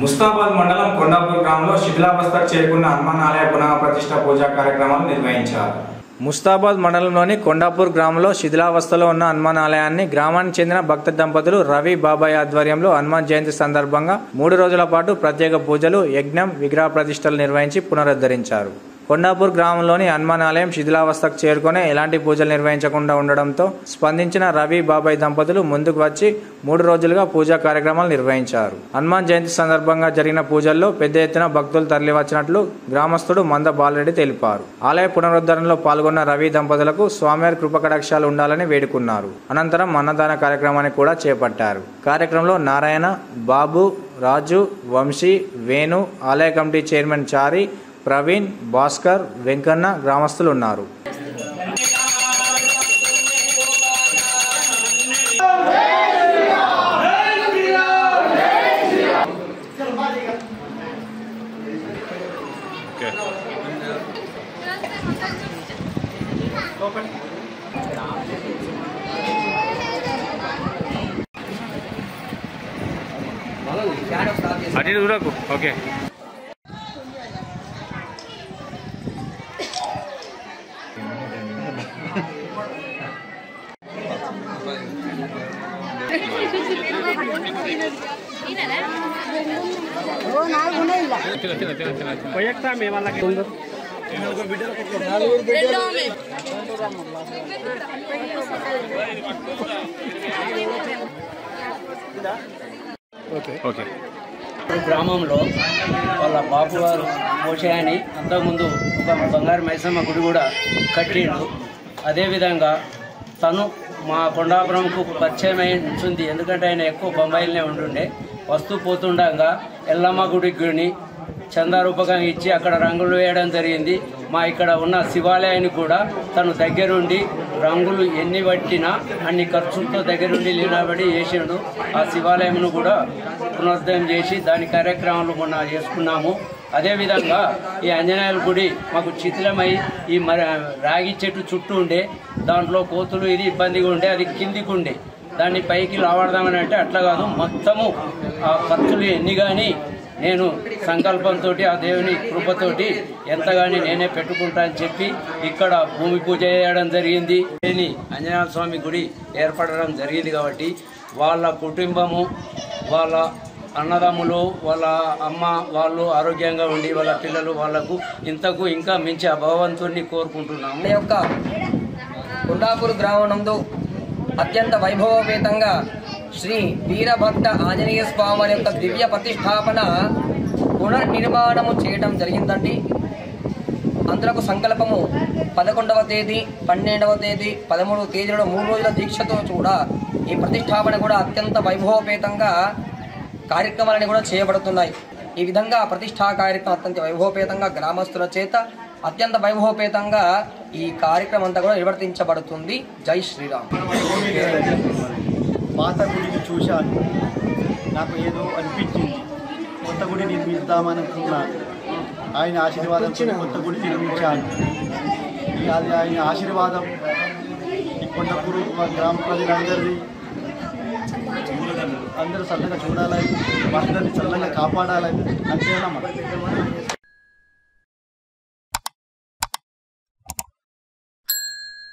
ముస్తాబాద్ మండలం కొండాపూర్ గ్రామంలో శిథిలావస్థకు చేరుకున్న హనుమాన్ ఆలయ పునః ప్రతిష్ఠ పూజా కార్యక్రమాలు నిర్వహించారు. ముస్తాబాద్ మండలంలోని కొండాపూర్ గ్రామంలో శిథిలావస్థలో ఉన్న హనుమాన్ ఆలయాన్ని గ్రామానికి చెందిన భక్త దంపతులు రవి బాబాయ్ ఆధ్వర్యంలో హనుమాన్ జయంతి సందర్భంగా 3 రోజుల పాటు ప్రత్యేక పూజలు, యజ్ఞం, విగ్రహ ప్రతిష్టలు నిర్వహించి పునరుద్ధరించారు. కొండాపూర్ గ్రామంలోని హనుమాన్ ఆలయం శిథిలావస్థకు చేరుకునే ఎలాంటి పూజలు నిర్వహించకుండా ఉండడంతో స్పందించిన రవి బాబాయ్ దంపతులు ముందుకు వచ్చి 3 రోజులుగా పూజా కార్యక్రమాలు నిర్వహించారు. హనుమాన్ జయంతి సందర్భంగా జరిగిన పూజల్లో పెద్ద ఎత్తున భక్తులు తరలివచ్చినట్లు గ్రామస్తుడు మంద బాలరెడ్డి తెలిపారు. ఆలయ పునరుద్ధరణలో పాల్గొన్న రవి దంపతులకు స్వామివారి కృపకటాక్షాలు ఉండాలని వేడుకున్నారు. అనంతరం అన్నదాన కార్యక్రమాన్ని కూడా చేపట్టారు. కార్యక్రమంలో నారాయణ, బాబు, రాజు, వంశీ, వేణు, ఆలయ కమిటీ చైర్మన్ చారి, ప్రవీణ్, భాస్కర్, వెంకన్న గ్రామస్తులు ఉన్నారు. అటు దూరకు ఓకే. గ్రామంలో వాళ్ళ బాబు గారు మోషయాని అంతకుముందు ఒక బంగారు మైసమ్మ గుడి కూడా కట్టిండు. అదేవిధంగా తను మా కొండాపురంకు పరిచయం అయి ఉంటుంది. ఎందుకంటే ఆయన ఎక్కువ బొంబాయిలోనే ఉంటుండే. వస్తూ పోతుండగా ఎల్లమ్మ గుడిని చందారూపకంగా ఇచ్చి అక్కడ రంగులు వేయడం జరిగింది. మా ఇక్కడ ఉన్న శివాలయాన్ని కూడా తను దగ్గరుండి రంగులు ఎన్ని పట్టినా అన్ని ఖర్చులతో దగ్గరుండి నిలబడి చేసిండు. ఆ శివాలయంను కూడా పునరుద్ధరణ చేసి దాని కార్యక్రమాలు మొన్న చేసుకున్నాము. అదేవిధంగా ఈ ఆంజనేయుల గుడి మాకు శిథిలమై ఈ రాగి చెట్టు చుట్టూ ఉండే, దాంట్లో కోతులు ఇది ఇబ్బందిగా ఉండే, అది కిందికి ఉండే. దాన్ని పైకి లావడదామని అంటే అట్లా కాదు, మొత్తము ఆ ఖర్చులు ఎన్ని కానీ నేను సంకల్పంతో ఆ దేవుని కృపతోటి ఎంతగాని నేనే పెట్టుకుంటా అని చెప్పి ఇక్కడ భూమి పూజ చేయడం జరిగింది. ఆంజనేయ స్వామి గుడి ఏర్పడడం జరిగింది. కాబట్టి వాళ్ళ కుటుంబము, వాళ్ళ అన్నదమ్ములు, వాళ్ళ అమ్మ వాళ్ళు ఆరోగ్యంగా ఉండి వాళ్ళ పిల్లలు వాళ్ళకు ఇంతకు ఇంకా మించి ఆ భగవంతుడిని కోరుకుంటున్నాము. ఈ యొక్క కొండాపూర్ గ్రామంలో అత్యంత వైభవపేతంగా శ్రీ వీరభక్త ఆంజనేయ స్వామి వారి యొక్క దివ్య ప్రతిష్టాపన పునర్నిర్మాణము చేయడం జరిగిందండి. అందులకు సంకల్పము 11వ తేదీ, 12వ తేదీ, 13వ తేదీలో 3 రోజుల దీక్షతో కూడా ఈ ప్రతిష్టాపన కూడా అత్యంత వైభవపేతంగా కార్యక్రమాలని కూడా చేయబడుతున్నాయి. ఈ విధంగా ప్రతిష్టా కార్యక్రమం అత్యంత వైభవపేతంగా గ్రామస్తుల చేత అత్యంత వైభవపేతంగా ఈ కార్యక్రమం అంతా కూడా నిర్వర్తించబడుతుంది. జై శ్రీరామ్. పాత గుడిని చూశాను, నాకు ఏదో అనిపించింది. కొత్త గుడి నిర్మిద్దామనుకున్నాను. ఆయన ఆశీర్వాదంతో కొత్త గుడి నిర్మించాను. అది ఆయన ఆశీర్వాదం ఈ కొండపూరు గ్రామ ప్రజలందరినీ అందరూ చల్లగా చూడాలని, వాళ్ళని చల్లగా కాపాడాలని అంతేనమ్మా.